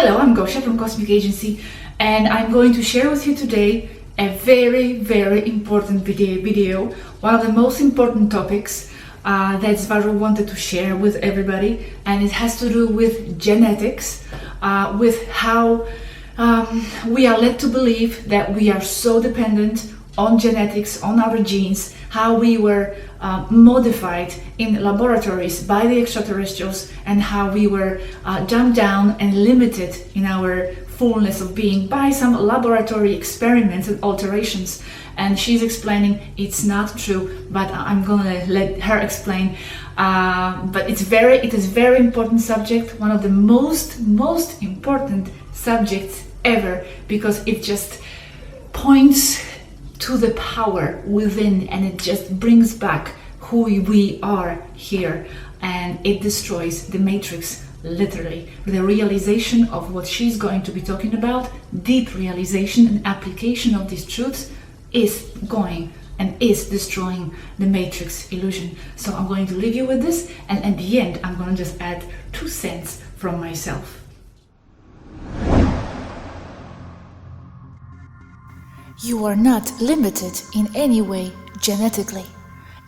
Hello, I'm Gosha from Cosmic Agency, and I'm going to share with you today a very important video, one of the most important topics that Swaruu wanted to share with everybody, and it has to do with genetics, with how we are led to believe that we are so dependent on genetics, on our genes, how we were modified in laboratories by the extraterrestrials, and how we were dumbed down and limited in our fullness of being by some laboratory experiments and alterations. And she's explaining it's not true, but I'm gonna let her explain. But it is very important subject, one of the most important subjects ever, because it just points to the power within, and it just brings back who we are here, and it destroys the matrix, literally. The realization of what she's going to be talking about, deep realization and application of these truths, is going and is destroying the matrix illusion. So I'm going to leave you with this, and at the end I'm going to just add 2 cents from myself. You are not limited in any way genetically.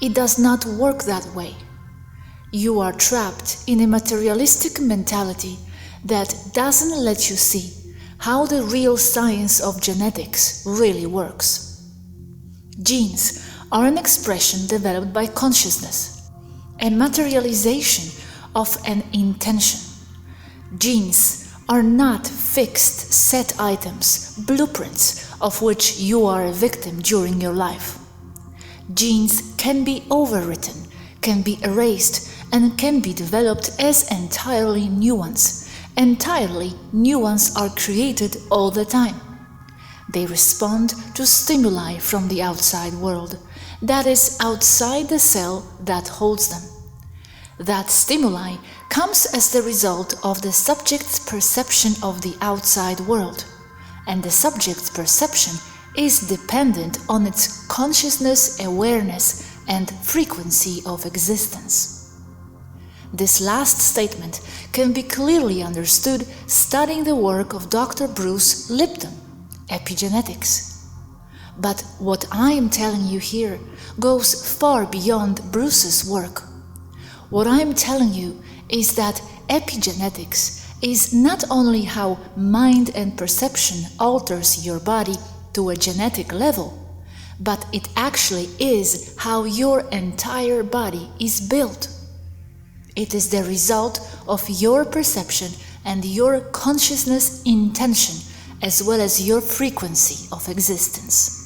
It does not work that way. You are trapped in a materialistic mentality that doesn't let you see how the real science of genetics really works. Genes are an expression developed by consciousness, a materialization of an intention. Genes are not fixed set items, blueprints of which you are a victim during your life. Genes can be overwritten, can be erased, and can be developed as entirely new ones. Entirely new ones are created all the time. They respond to stimuli from the outside world, that is outside the cell that holds them. That stimuli comes as the result of the subject's perception of the outside world, and the subject's perception is dependent on its consciousness, awareness, and frequency of existence. This last statement can be clearly understood studying the work of Dr. Bruce Lipton, Epigenetics. But what I am telling you here goes far beyond Bruce's work. What I am telling you is that epigenetics is not only how mind and perception alters your body to a genetic level, but it actually is how your entire body is built. It is the result of your perception and your consciousness intention, as well as your frequency of existence.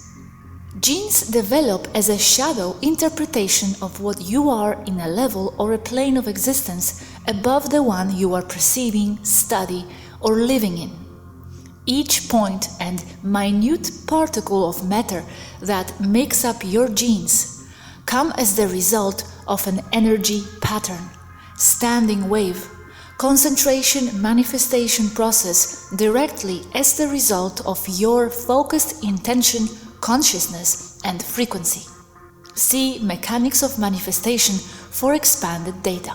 Genes develop as a shadow interpretation of what you are in a level or a plane of existence above the one you are perceiving, study, or living in. Each point and minute particle of matter that makes up your genes come as the result of an energy pattern, standing wave, concentration manifestation process directly as the result of your focused intention, consciousness, and frequency. See Mechanics of Manifestation for expanded data.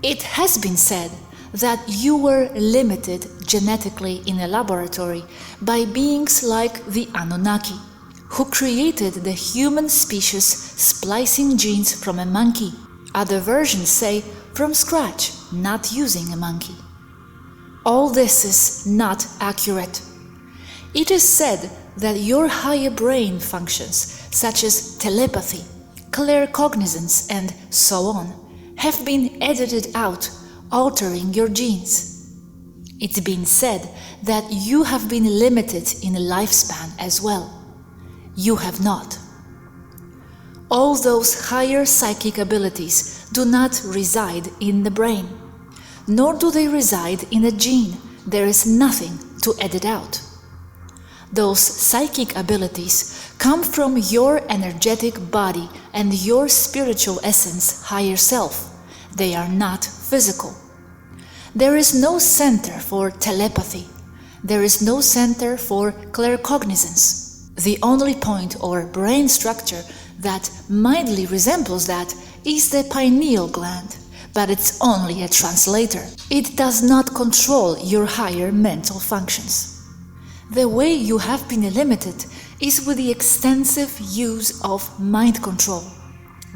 It has been said that you were limited genetically in a laboratory by beings like the Annunaki, who created the human species splicing genes from a monkey. Other versions say from scratch, not using a monkey. All this is not accurate. It is said that your higher brain functions, such as telepathy, claircognizance, and so on, have been edited out, altering your genes. It's been said that you have been limited in lifespan as well. You have not. All those higher psychic abilities do not reside in the brain, nor do they reside in a gene. There is nothing to edit out. Those psychic abilities come from your energetic body and your spiritual essence, higher self. They are not physical. There is no center for telepathy. There is no center for claircognizance. The only point or brain structure that mildly resembles that is the pineal gland, but it's only a translator. It does not control your higher mental functions. The way you have been limited is with the extensive use of mind control.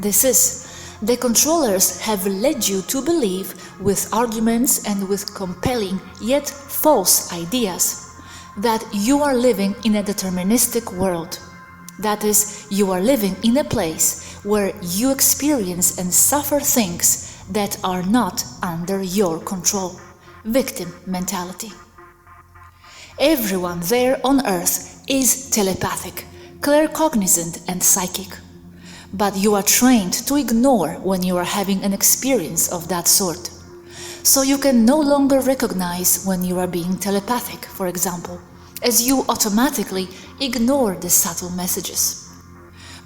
This is, the controllers have led you to believe, with arguments and with compelling yet false ideas, that you are living in a deterministic world. That is, you are living in a place where you experience and suffer things that are not under your control. Victim mentality. Everyone there on Earth is telepathic, claircognizant and psychic. But you are trained to ignore when you are having an experience of that sort. So you can no longer recognize when you are being telepathic, for example, as you automatically ignore the subtle messages.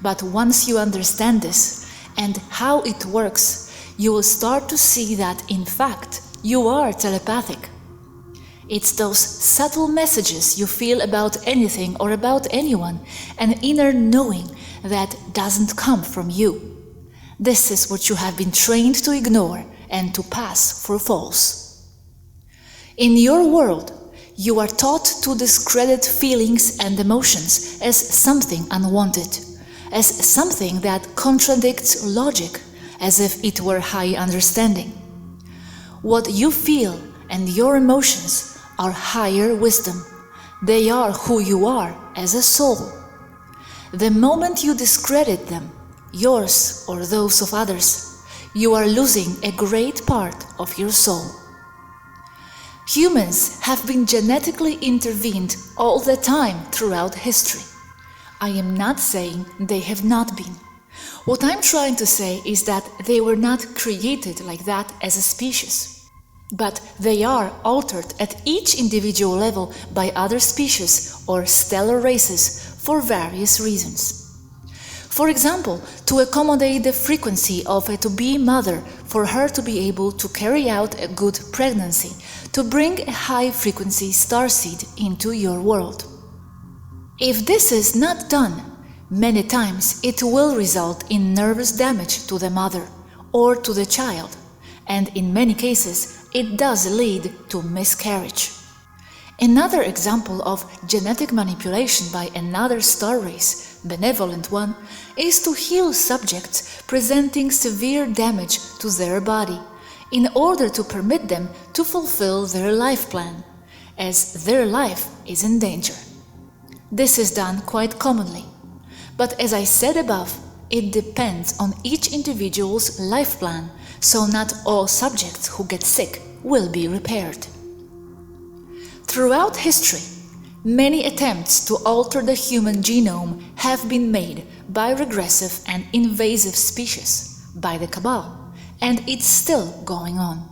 But once you understand this and how it works, you will start to see that, in fact, you are telepathic. It's those subtle messages you feel about anything or about anyone, an inner knowing that doesn't come from you. This is what you have been trained to ignore and to pass for false. In your world, you are taught to discredit feelings and emotions as something unwanted, as something that contradicts logic, as if it were high understanding. What you feel and your emotions are higher wisdom. They are who you are as a soul. The moment you discredit them, yours or those of others, you are losing a great part of your soul. Humans have been genetically intervened all the time throughout history. I am not saying they have not been. What I'm trying to say is that they were not created like that as a species. But they are altered at each individual level by other species or stellar races for various reasons. For example, to accommodate the frequency of a to-be mother for her to be able to carry out a good pregnancy, to bring a high-frequency starseed into your world. If this is not done, many times it will result in nervous damage to the mother or to the child, and in many cases it does lead to miscarriage. Another example of genetic manipulation by another star race, benevolent one, is to heal subjects presenting severe damage to their body, in order to permit them to fulfill their life plan, as their life is in danger. This is done quite commonly, but as I said above, it depends on each individual's life plan, so not all subjects who get sick will be repaired. Throughout history, many attempts to alter the human genome have been made by regressive and invasive species, by the Cabal, and it's still going on.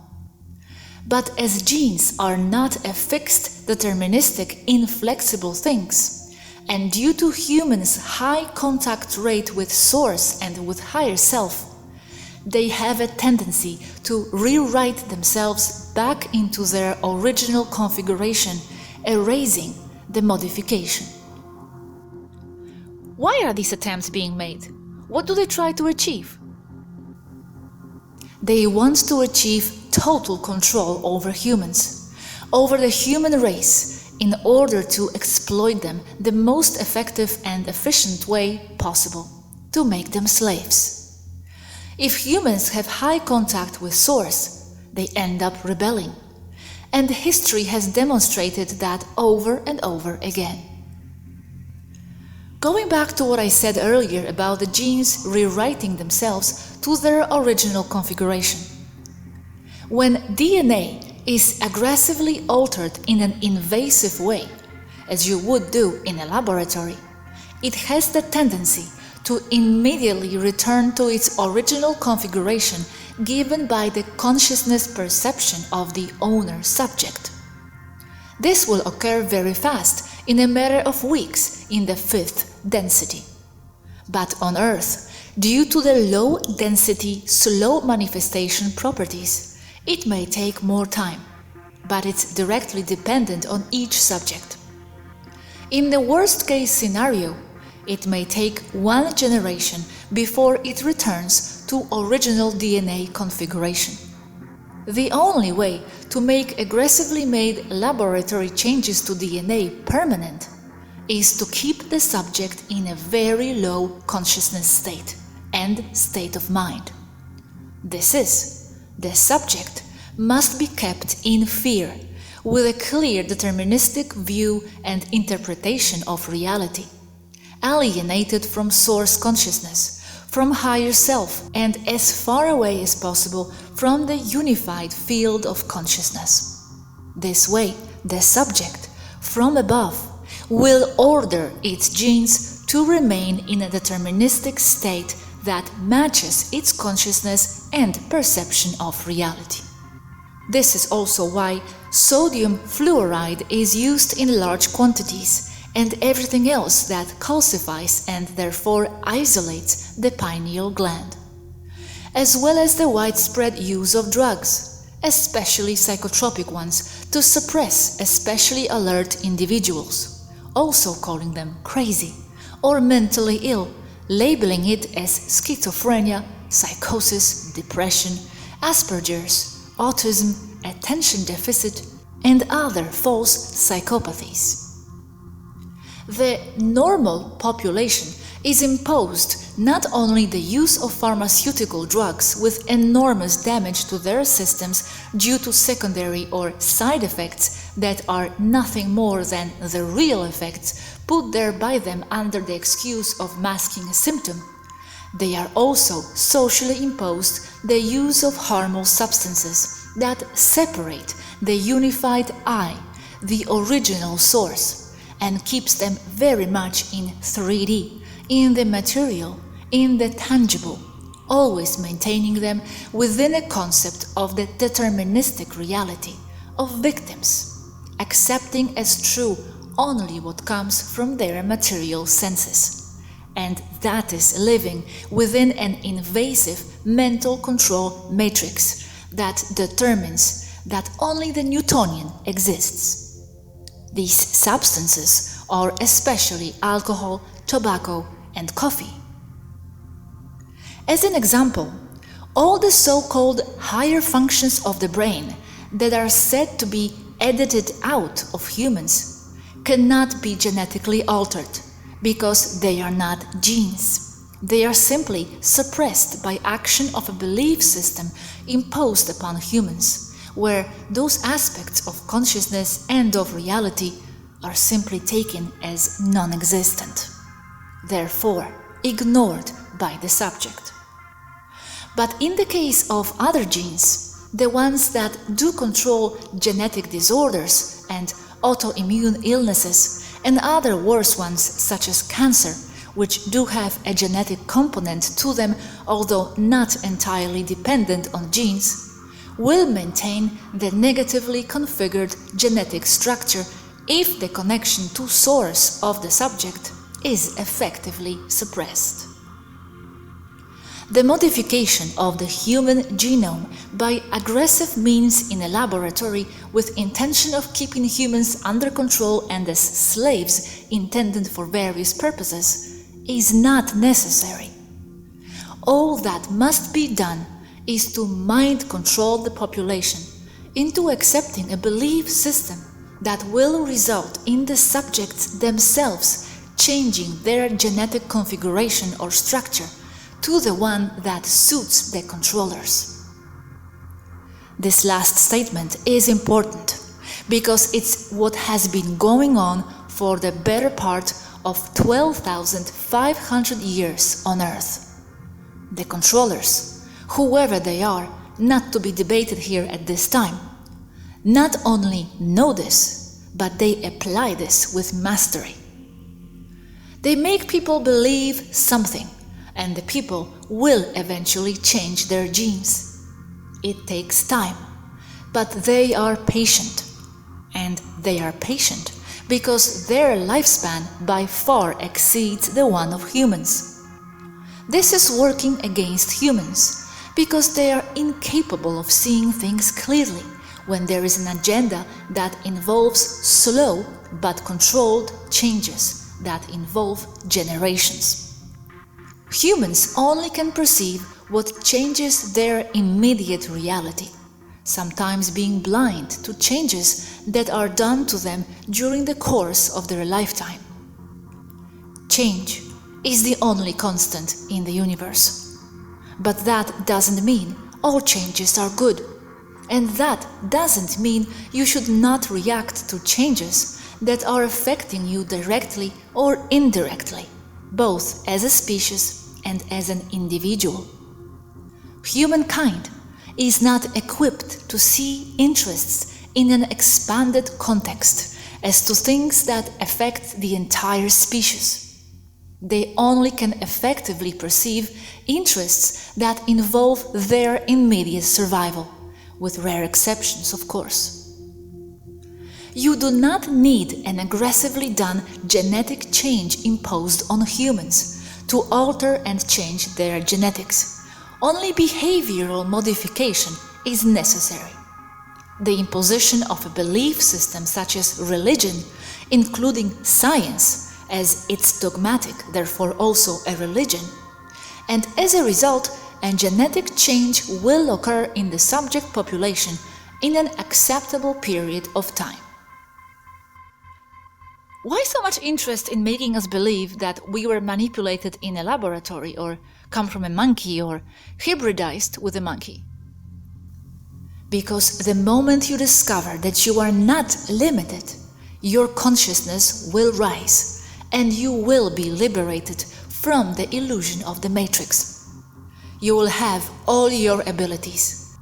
But as genes are not a fixed, deterministic, inflexible things, and due to humans' high contact rate with Source and with higher self, they have a tendency to rewrite themselves back into their original configuration, erasing the modification. Why are these attempts being made? What do they try to achieve? They want to achieve total control over humans, over the human race, in order to exploit them the most effective and efficient way possible, to make them slaves. If humans have high contact with Source, they end up rebelling. And history has demonstrated that over and over again. Going back to what I said earlier about the genes rewriting themselves to their original configuration. When DNA is aggressively altered in an invasive way, as you would do in a laboratory, it has the tendency to immediately return to its original configuration given by the consciousness perception of the owner subject. This will occur very fast, in a matter of weeks, in the fifth density. But on Earth, due to the low density, slow manifestation properties, it may take more time, but it's directly dependent on each subject. In the worst case scenario, it may take 1 generation before it returns to original DNA configuration. The only way to make aggressively made laboratory changes to DNA permanent is to keep the subject in a very low consciousness state and state of mind. This is, the subject must be kept in fear, with a clear deterministic view and interpretation of reality, alienated from source consciousness, from higher self, and as far away as possible from the unified field of consciousness. This way, the subject, from above, will order its genes to remain in a deterministic state that matches its consciousness and perception of reality. This is also why sodium fluoride is used in large quantities, and everything else that calcifies and therefore isolates the pineal gland, as well as the widespread use of drugs, especially psychotropic ones, to suppress especially alert individuals, also calling them crazy or mentally ill, labeling it as schizophrenia, psychosis, depression, Asperger's, autism, attention deficit, and other false psychopathies. The normal population is imposed not only the use of pharmaceutical drugs with enormous damage to their systems due to secondary or side effects that are nothing more than the real effects put there by them under the excuse of masking a symptom, they are also socially imposed the use of harmful substances that separate the unified I, the original source, and keeps them very much in 3D, in the material, in the tangible, always maintaining them within a concept of the deterministic reality of victims, accepting as true only what comes from their material senses. And that is living within an invasive mental control matrix that determines that only the Newtonian exists. These substances are especially alcohol, tobacco, and coffee. As an example, all the so-called higher functions of the brain that are said to be edited out of humans cannot be genetically altered because they are not genes. They are simply suppressed by action of a belief system imposed upon humans, where those aspects of consciousness and of reality are simply taken as non-existent, therefore ignored by the subject. But in the case of other genes, the ones that do control genetic disorders and autoimmune illnesses and other worse ones such as cancer, which do have a genetic component to them although not entirely dependent on genes, will maintain the negatively configured genetic structure if the connection to source of the subject is effectively suppressed. The modification of the human genome by aggressive means in a laboratory with intention of keeping humans under control and as slaves intended for various purposes is not necessary. All that must be done is to mind control the population into accepting a belief system that will result in the subjects themselves changing their genetic configuration or structure to the one that suits the controllers. This last statement is important because it's what has been going on for the better part of 12,500 years on Earth. The controllers, whoever they are, not to be debated here at this time, not only know this, but they apply this with mastery. They make people believe something, and the people will eventually change their genes. It takes time, but they are patient. And they are patient because their lifespan by far exceeds the one of humans. This is working against humans because they are incapable of seeing things clearly when there is an agenda that involves slow but controlled changes that involve generations. Humans only can perceive what changes their immediate reality. sometimes being blind to changes that are done to them during the course of their lifetime. Change is the only constant in the universe. But that doesn't mean all changes are good. And that doesn't mean you should not react to changes that are affecting you directly or indirectly, both as a species and as an individual. Humankind is not equipped to see interests in an expanded context as to things that affect the entire species. They only can effectively perceive interests that involve their immediate survival, with rare exceptions, of course. You do not need an aggressively done genetic change imposed on humans to alter and change their genetics. Only behavioral modification is necessary. The imposition of a belief system such as religion, including science, as its dogmatic, therefore also a religion, and as a result, a genetic change will occur in the subject population in an acceptable period of time. Why so much interest in making us believe that we were manipulated in a laboratory, or come from a monkey, or hybridized with a monkey? Because the moment you discover that you are not limited, your consciousness will rise, and you will be liberated from the illusion of the matrix. You will have all your abilities.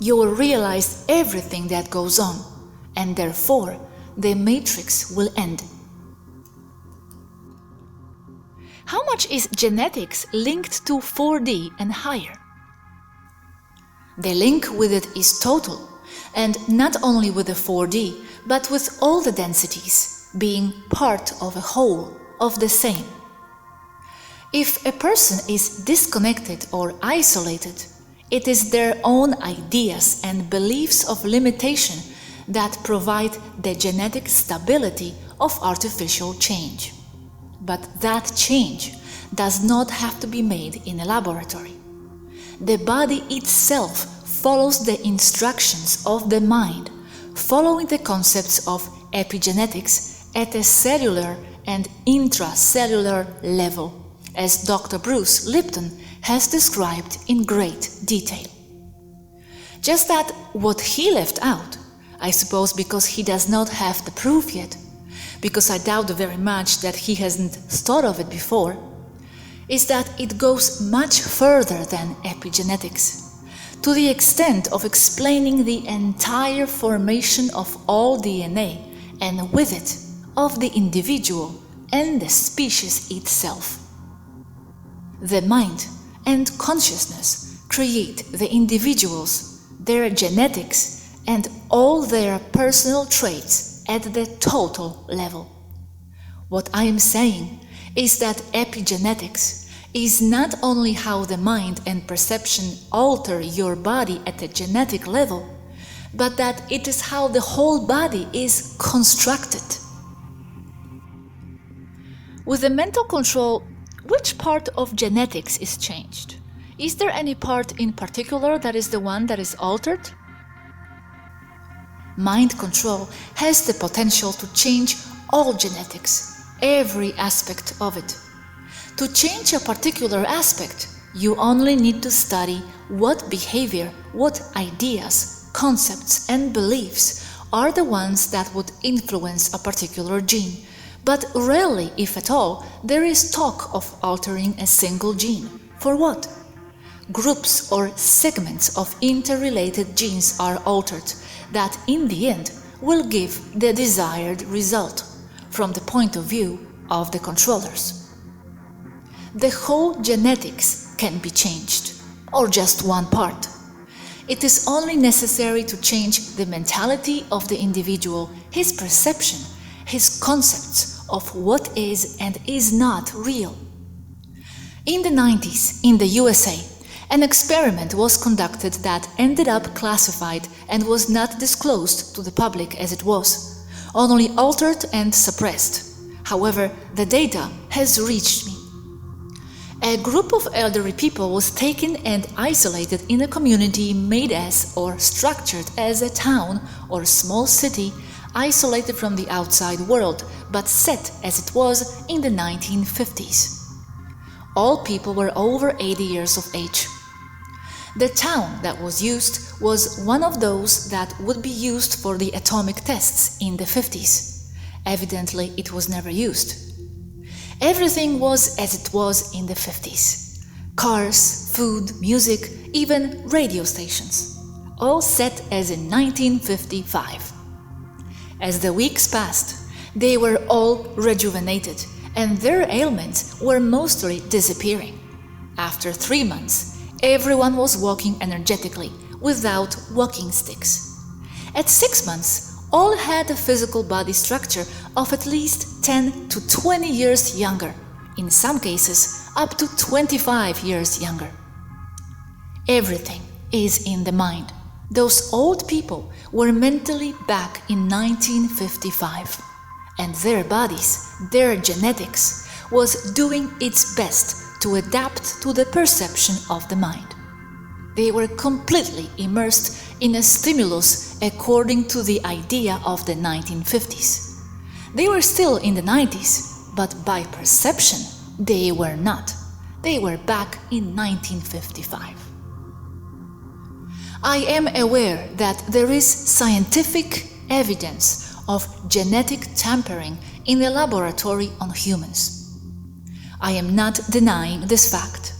You will realize everything that goes on, and therefore the matrix will end. How much is genetics linked to 4D and higher? The link with it is total, and not only with the 4D, but with all the densities, being part of a whole, of the same. If a person is disconnected or isolated, it is their own ideas and beliefs of limitation that provide the genetic stability of artificial change. But that change does not have to be made in a laboratory. The body itself follows the instructions of the mind, following the concepts of epigenetics at a cellular and intracellular level, as Dr. Bruce Lipton has described in great detail. Just that what he left out, I suppose because he does not have the proof yet, because I doubt very much that he hasn't thought of it before, is that it goes much further than epigenetics, to the extent of explaining the entire formation of all DNA, and with it, of the individual and the species itself. The mind and consciousness create the individuals, their genetics, and all their personal traits at the total level. What I am saying is that epigenetics is not only how the mind and perception alter your body at a genetic level, but that it is how the whole body is constructed. With the mental control, which part of genetics is changed? Is there any part in particular that is the one that is altered? Mind control has the potential to change all genetics, every aspect of it. To change a particular aspect, you only need to study what behavior, what ideas, concepts, and beliefs are the ones that would influence a particular gene. But rarely, if at all, there is talk of altering a single gene. For what? Groups or segments of interrelated genes are altered that, in the end, will give the desired result from the point of view of the controllers. The whole genetics can be changed, or just one part. It is only necessary to change the mentality of the individual, his perception, his concepts of what is and is not real. In the 90s, in the USA, an experiment was conducted that ended up classified and was not disclosed to the public as it was, only altered and suppressed. However, the data has reached me. A group of elderly people was taken and isolated in a community made as or structured as a town or small city, isolated from the outside world, but set as it was in the 1950s. All people were over 80 years of age. The town that was used was one of those that would be used for the atomic tests in the 50s. Evidently, it was never used. Everything was as it was in the 50s. Cars, food, music, even radio stations. All set as in 1955. As the weeks passed, they were all rejuvenated and their ailments were mostly disappearing. After 3 months, everyone was walking energetically without walking sticks. At 6 months, all had a physical body structure of at least 10 to 20 years younger, in some cases up to 25 years younger. Everything is in the mind. Those old people were mentally back in 1955, and their bodies, their genetics, was doing its best to adapt to the perception of the mind. They were completely immersed in a stimulus according to the idea of the 1950s. They were still in the 90s, but by perception they were not. They were back in 1955. I am aware that there is scientific evidence of genetic tampering in a laboratory on humans. I am not denying this fact,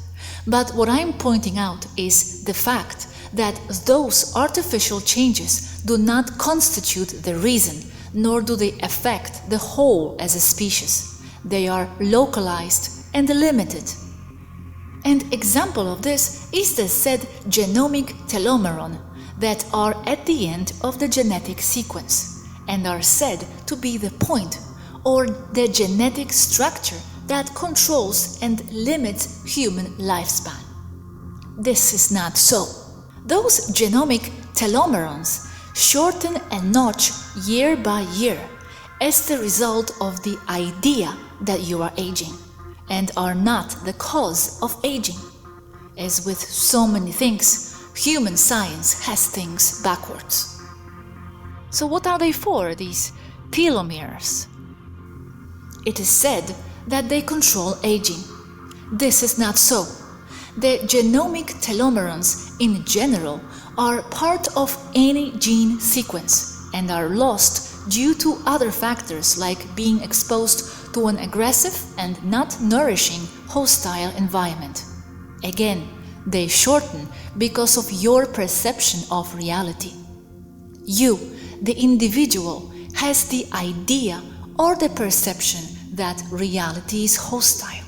but what I am pointing out is the fact that those artificial changes do not constitute the reason, nor do they affect the whole as a species. They are localized and limited. An example of this is the said genomic telomeron that are at the end of the genetic sequence and are said to be the point or the genetic structure that controls and limits human lifespan. This is not so. Those genomic telomerons shorten a notch year by year as the result of the idea that you are aging, and are not the cause of aging. As with so many things, human science has things backwards. So what are they for, these telomeres? It is said that they control aging. This is not so. The genomic telomerons in general are part of any gene sequence and are lost due to other factors like being exposed to an aggressive and not nourishing hostile environment. Again, they shorten because of your perception of reality. You, the individual, has the idea or the perception that reality is hostile.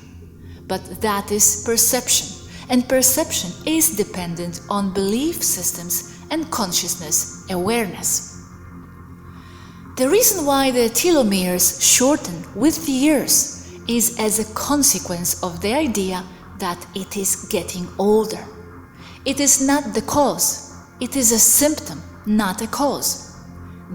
But that is perception, and perception is dependent on belief systems and consciousness awareness. The reason why the telomeres shorten with the years is as a consequence of the idea that it is getting older. It is not the cause, it is a symptom, not a cause.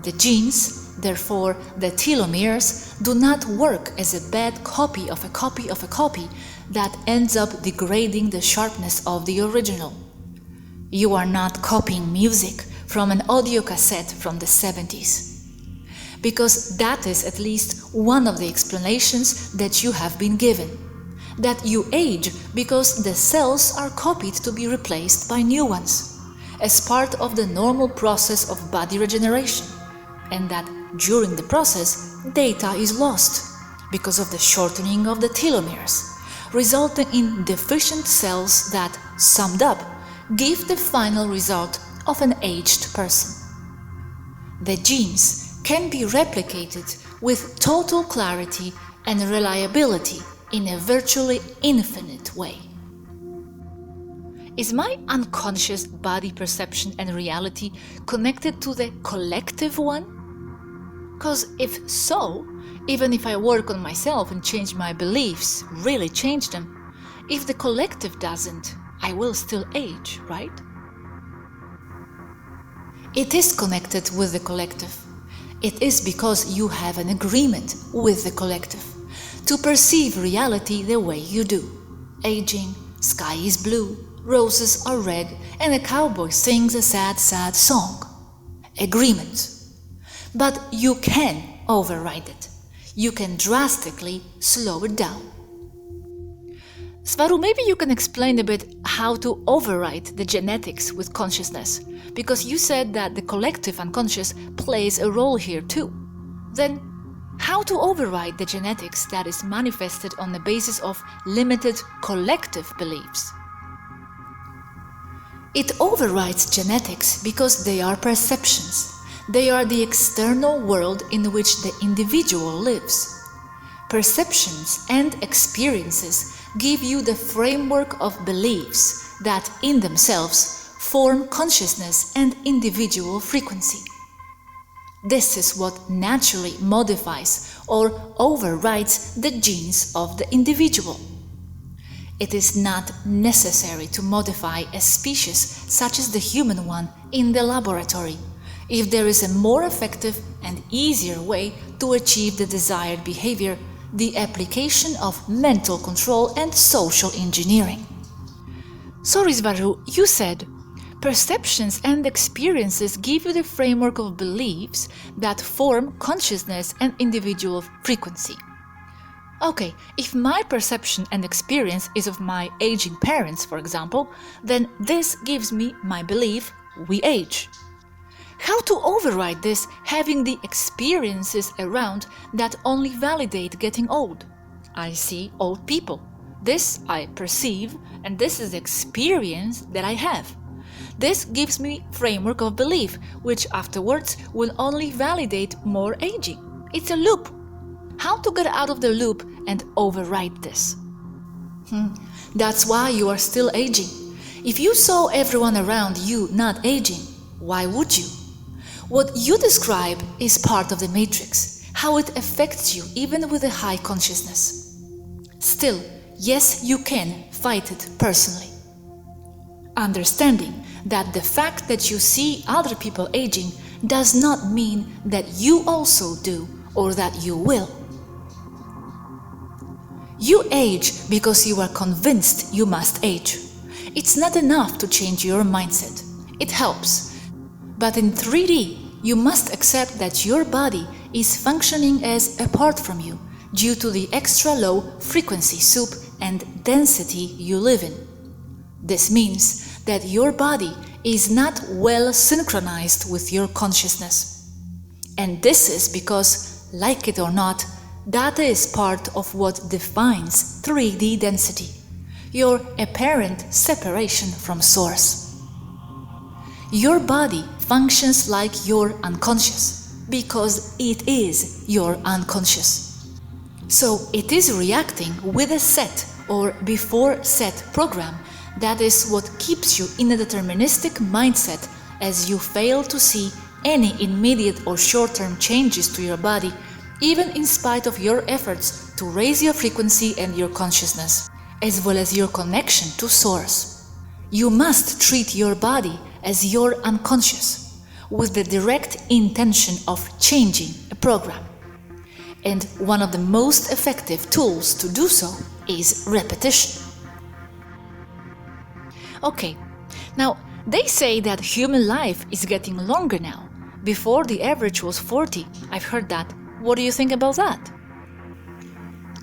The genes, therefore the telomeres, do not work as a bad copy of a copy of a copy that ends up degrading the sharpness of the original. You are not copying music from an audio cassette from the 70s. Because that is at least one of the explanations that you have been given. That you age because the cells are copied to be replaced by new ones, as part of the normal process of body regeneration, and that during the process data is lost because of the shortening of the telomeres, resulting in deficient cells that, summed up, give the final result of an aged person. The genes can be replicated with total clarity and reliability in a virtually infinite way. Is my unconscious body perception and reality connected to the collective one? 'Cause if so, even if I work on myself and change my beliefs, really change them, if the collective doesn't, I will still age, right? It is connected with the collective. It is because you have an agreement with the collective to perceive reality the way you do. aging, sky is blue, roses are red, and a cowboy sings a sad, sad song. Agreement. But you can override it. You can drastically slow it down. Swaruu, maybe you can explain a bit how to override the genetics with consciousness, because you said that the collective unconscious plays a role here too. Then, how to override the genetics that is manifested on the basis of limited collective beliefs? It overrides genetics because they are perceptions. They are the external world in which the individual lives. Perceptions and experiences give you the framework of beliefs that in themselves form consciousness and individual frequency. This is what naturally modifies or overrides the genes of the individual. It is not necessary to modify a species such as the human one in the laboratory if there is a more effective and easier way to achieve the desired behavior, the application of mental control and social engineering. Sorry, Swaruu, you said, perceptions and experiences give you the framework of beliefs that form consciousness and individual frequency. Okay, if my perception and experience is of my aging parents, for example, then this gives me my belief we age. How to override this having the experiences around that only validate getting old? I see old people. This I perceive, and this is the experience that I have. This gives me framework of belief, which afterwards will only validate more aging. It's a loop. How to get out of the loop and override this? That's why you are still aging. If you saw everyone around you not aging, why would you? What you describe is part of the matrix, how it affects you even with a high consciousness. Still, yes, you can fight it personally. Understanding that the fact that you see other people aging does not mean that you also do or that you will. You age because you are convinced you must age. It's not enough to change your mindset. It helps. But in 3D, you must accept that your body is functioning as apart from you due to the extra low frequency soup and density you live in. This means that your body is not well synchronized with your consciousness. And this is because, like it or not, that is part of what defines 3D density, your apparent separation from source. Your body functions like your unconscious because it is your unconscious. So it is reacting with a set or before set program. That is what keeps you in a deterministic mindset as you fail to see any immediate or short-term changes to your body, even in spite of your efforts to raise your frequency and your consciousness, as well as your connection to Source. You must treat your body as your unconscious, with the direct intention of changing a program. And one of the most effective tools to do so is repetition. Okay, now they say that human life is getting longer now. Before the average was 40, I've heard that. What do you think about that?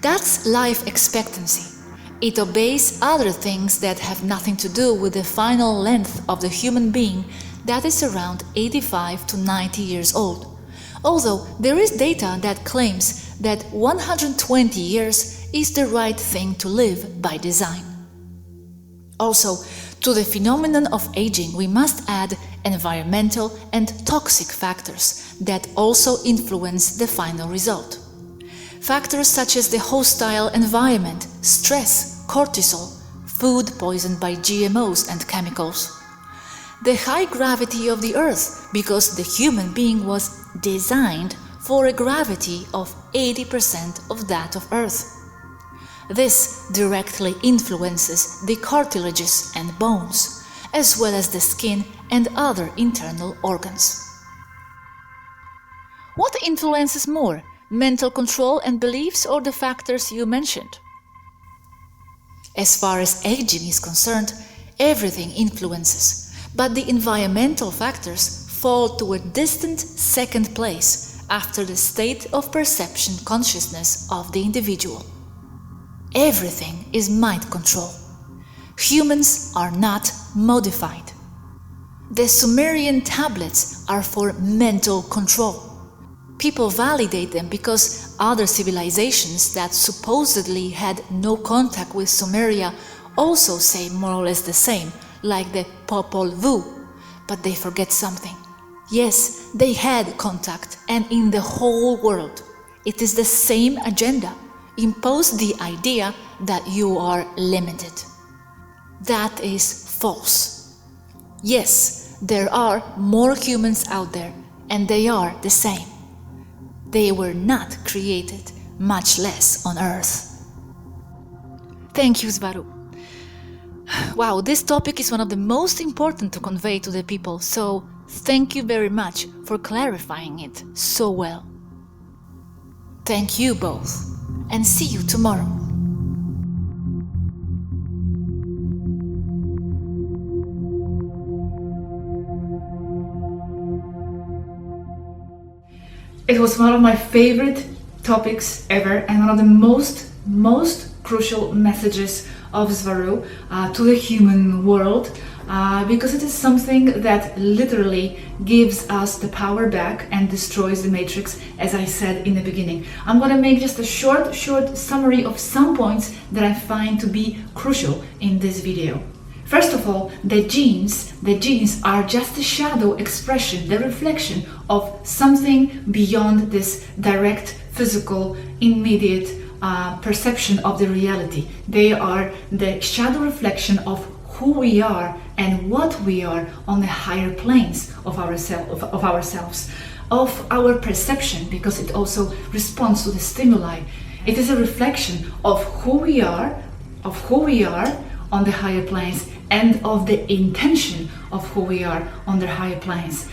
That's life expectancy. It obeys other things that have nothing to do with the final length of the human being that is around 85 to 90 years old. Although there is data that claims that 120 years is the right thing to live by design. Also, to the phenomenon of aging, we must add environmental and toxic factors that also influence the final result. Factors such as the hostile environment, stress, cortisol, food poisoned by GMOs and chemicals. The high gravity of the Earth, because the human being was designed for a gravity of 80% of that of Earth. This directly influences the cartilages and bones, as well as the skin and other internal organs. What influences more, mental control and beliefs or the factors you mentioned? As far as aging is concerned, everything influences, but the environmental factors fall to a distant second place after the state of perception consciousness of the individual. Everything is mind control. Humans are not modified. The Sumerian tablets are for mental control. People validate them because other civilizations that supposedly had no contact with Sumeria also say more or less the same, like the Popol Vuh, but they forget something. Yes, they had contact, and in the whole world. It is the same agenda. Impose the idea that you are limited. That is false. Yes, there are more humans out there, and they are the same. They were not created, much less on Earth. Thank you, Swaruu. Wow, this topic is one of the most important to convey to the people, so thank you very much for clarifying it so well. Thank you both, and see you tomorrow. It was one of my favorite topics ever, and one of the most crucial messages of Swaruu to the human world, because it is something that literally gives us the power back and destroys the matrix, as I said in the beginning. I'm going to make just a short summary of some points that I find to be crucial in this video. First of all, the genes are just a shadow expression, the reflection of something beyond this direct, physical, immediate perception of the reality. They are the shadow reflection of who we are and what we are on the higher planes of ourselves, of our perception, because it also responds to the stimuli. It is a reflection of who we are on the higher planes, and of the intention of who we are on the higher planes.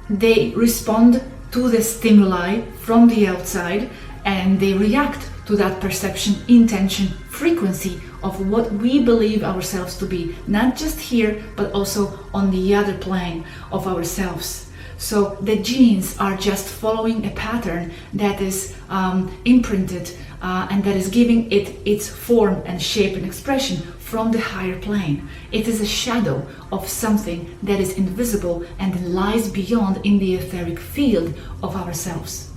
They respond to the stimuli from the outside, and they react to that perception, intention, frequency of what we believe ourselves to be, not just here, but also on the other plane of ourselves. So the genes are just following a pattern that is imprinted and that is giving it its form and shape and expression from the higher plane. It is a shadow of something that is invisible and lies beyond in the etheric field of ourselves.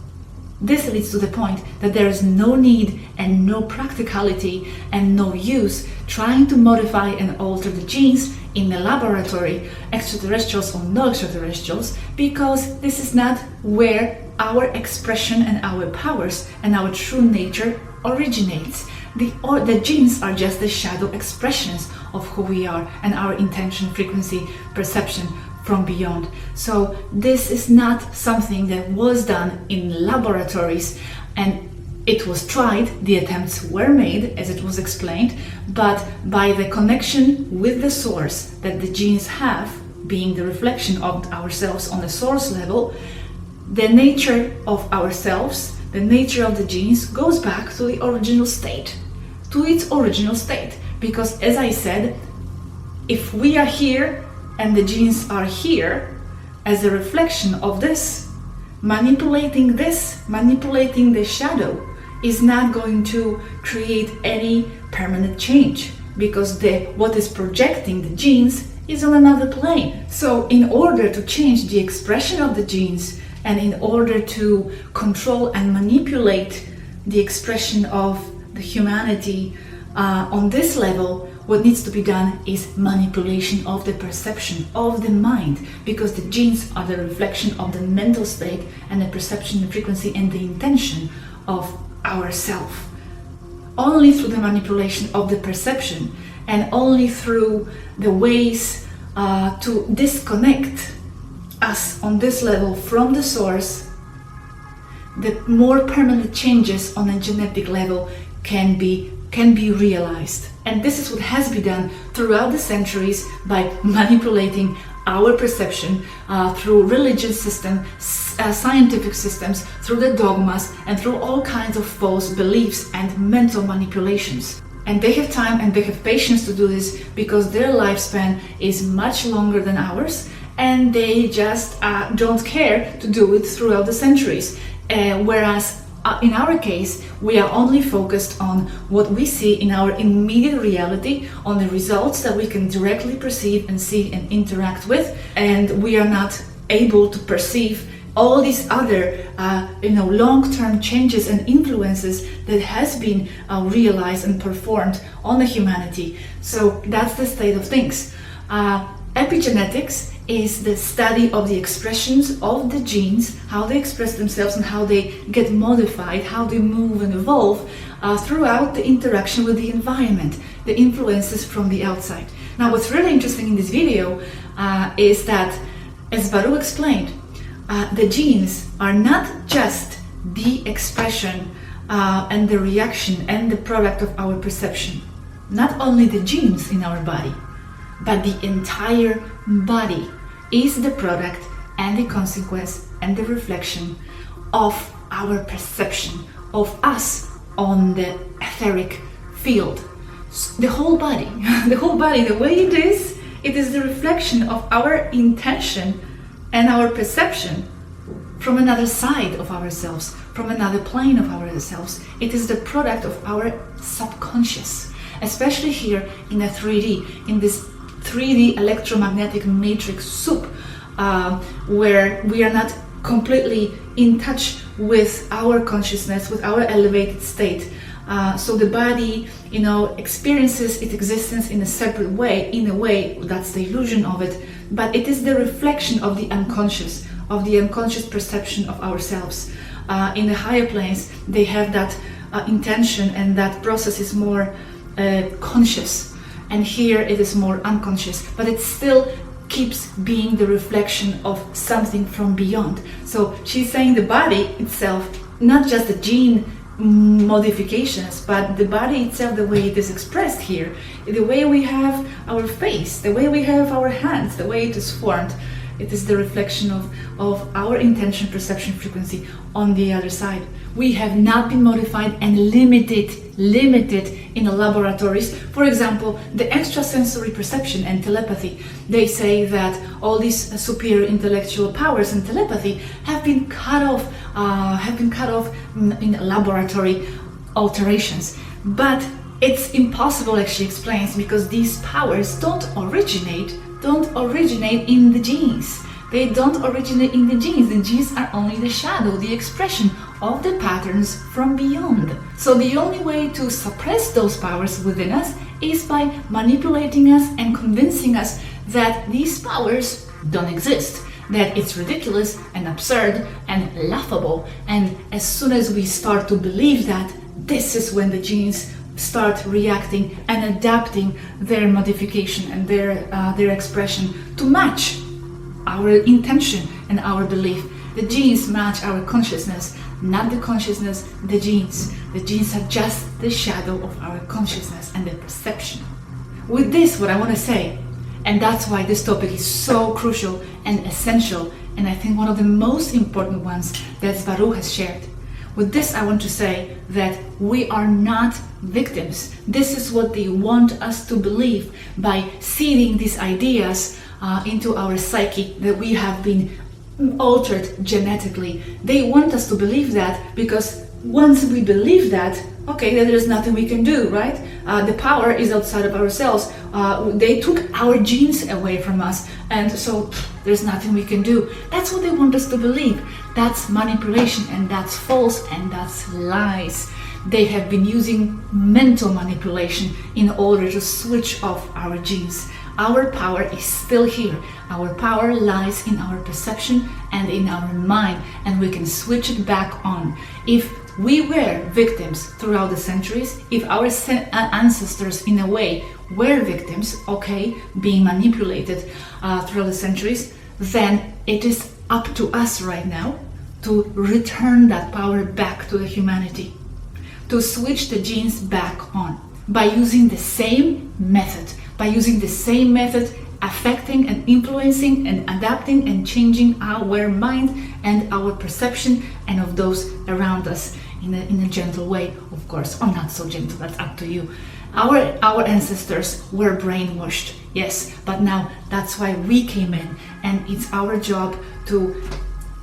This leads to the point that there is no need and no practicality and no use trying to modify and alter the genes in the laboratory, extraterrestrials or no extraterrestrials, because this is not where our expression and our powers and our true nature originates. The genes are just the shadow expressions of who we are and our intention, frequency, perception from beyond. So this is not something that was done in laboratories, and it was tried, the attempts were made, as it was explained, but by the connection with the source that the genes have, being the reflection of ourselves on the source level, the nature of ourselves, the nature of the genes goes back to the original state, to its original state. Because as I said, if we are here and the genes are here as a reflection of this, manipulating the shadow is not going to create any permanent change, because what is projecting the genes is on another plane. So in order to change the expression of the genes, and in order to control and manipulate the expression of the humanity on this level, what needs to be done is manipulation of the perception of the mind, because the genes are the reflection of the mental state and the perception, the frequency and the intention of ourself. Only through the manipulation of the perception, and only through the ways to disconnect us on this level from the source, the more permanent changes on a genetic level can be realized. And this is what has been done throughout the centuries by manipulating our perception through religious systems, scientific systems, through the dogmas, and through all kinds of false beliefs and mental manipulations. And they have time and they have patience to do this because their lifespan is much longer than ours, and they just don't care to do it throughout the centuries. Whereas in our case, we are only focused on what we see in our immediate reality, on the results that we can directly perceive and see and interact with, and we are not able to perceive all these other long-term changes and influences that has been realized and performed on the humanity. So that's the state of things. Epigenetics is the study of the expressions of the genes, how they express themselves and how they get modified, how they move and evolve throughout the interaction with the environment, the influences from the outside. Now, what's really interesting in this video is that, as Swaruu explained, the genes are not just the expression and the reaction and the product of our perception. Not only the genes in our body, but the entire body is the product and the consequence and the reflection of our perception of us on the etheric field. The whole body, the way it is the reflection of our intention and our perception from another side of ourselves, from another plane of ourselves. It is the product of our subconscious, especially here in the 3D, in this 3D electromagnetic matrix soup, where we are not completely in touch with our consciousness, with our elevated state. So the body, experiences its existence in a separate way. In a way, that's the illusion of it, but it is the reflection of the unconscious perception of ourselves. In the higher planes, they have that intention, and that process is more conscious, and here it is more unconscious, but it still keeps being the reflection of something from beyond. So she's saying the body itself, not just the gene modifications, but the body itself, the way it is expressed here, the way we have our face, the way we have our hands, the way it is formed, it is the reflection of our intention, perception, frequency on the other side. We have not been modified and limited in the laboratories. For example, the extrasensory perception and telepathy. They say that all these superior intellectual powers and telepathy have been cut off in laboratory alterations. But it's impossible, as she explains, because these powers don't originate in the genes. They don't originate in the genes. The genes are only the shadow, the expression of the patterns from beyond. So the only way to suppress those powers within us is by manipulating us and convincing us that these powers don't exist, that it's ridiculous and absurd and laughable. And as soon as we start to believe that, this is when the genes start reacting and adapting their modification and their expression to match our intention and our belief. The genes match our consciousness, not the consciousness, the genes. The genes are just the shadow of our consciousness and the perception. With this, what I want to say, and that's why this topic is so crucial and essential, and I think one of the most important ones that Swaruu has shared. With this, I want to say that we are not victims. This is what they want us to believe by seeding these ideas into our psyche, that we have been altered genetically. They want us to believe that, because once we believe that, okay, then there's nothing we can do, right? The power is outside of ourselves. They took our genes away from us, and so there's nothing we can do. That's what they want us to believe. That's manipulation, and that's false, and that's lies. They have been using mental manipulation in order to switch off our genes. Our power is still here. Our power lies in our perception and in our mind, and we can switch it back on. If we were victims throughout the centuries, if our ancestors in a way were victims, okay, being manipulated throughout the centuries, then it is up to us right now to return that power back to the humanity, to switch the genes back on by using the same method, affecting and influencing and adapting and changing our mind and our perception and of those around us in a gentle way, of course, or not so gentle, that's up to you. Our ancestors were brainwashed, yes, but now that's why we came in, and it's our job to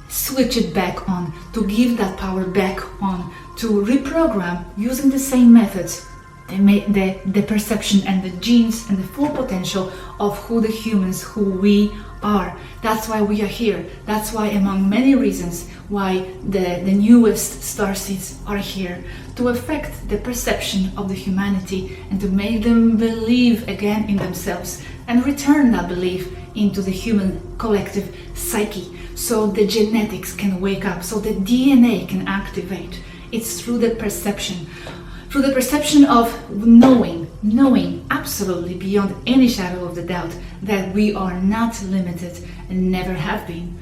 switch it back on, to give that power back on, to reprogram using the same methods, the perception and the genes and the full potential of who the humans, who we are. That's why we are here. That's why, among many reasons, why the newest starseeds are here, to affect the perception of the humanity and to make them believe again in themselves and return that belief into the human collective psyche, so the genetics can wake up, so the DNA can activate. It's through the perception of knowing absolutely beyond any shadow of the doubt that we are not limited and never have been.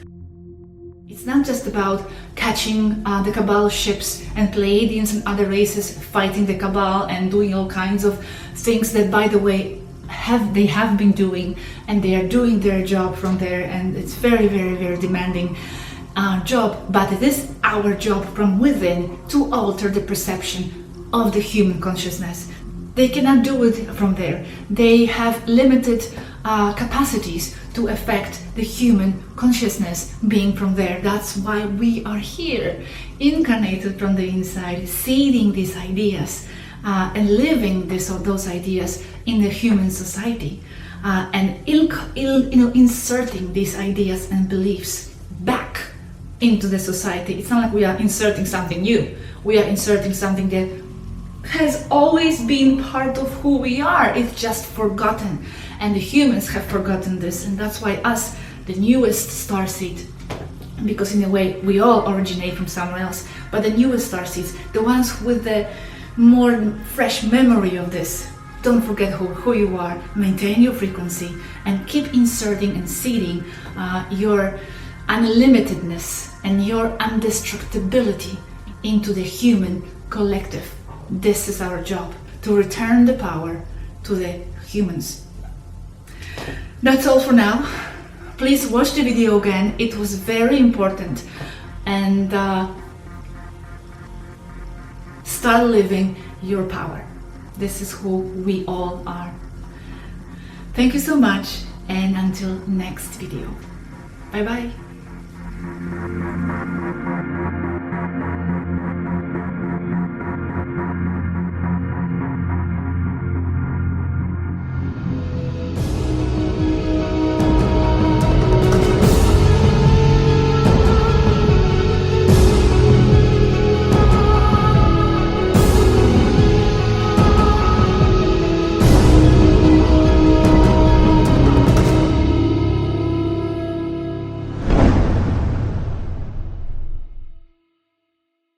It's not just about catching the Cabal ships and Pleiadians and other races fighting the Cabal and doing all kinds of things that, by the way, they have been doing, and they are doing their job from there, and it's very, very, very demanding job, but it is our job from within to alter the perception of the human consciousness. They cannot do it from there. They have limited capacities to affect the human consciousness being from there. That's why we are here, incarnated from the inside, seeding these ideas and living those ideas in the human society, and inserting these ideas and beliefs back into the society. It's not like we are inserting something new. We are inserting something that has always been part of who we are. It's just forgotten, and the humans have forgotten this, and that's why us, the newest starseed, because in a way we all originate from somewhere else, but the newest starseeds, the ones with the more fresh memory of this, don't forget who you are, maintain your frequency, and keep inserting and seeding your unlimitedness and your indestructibility into the human collective. This is our job, to return the power to the humans. That's all for now. Please watch the video again, it was very important, and start living your power. This is who we all are. Thank you so much, and until next video. Bye bye.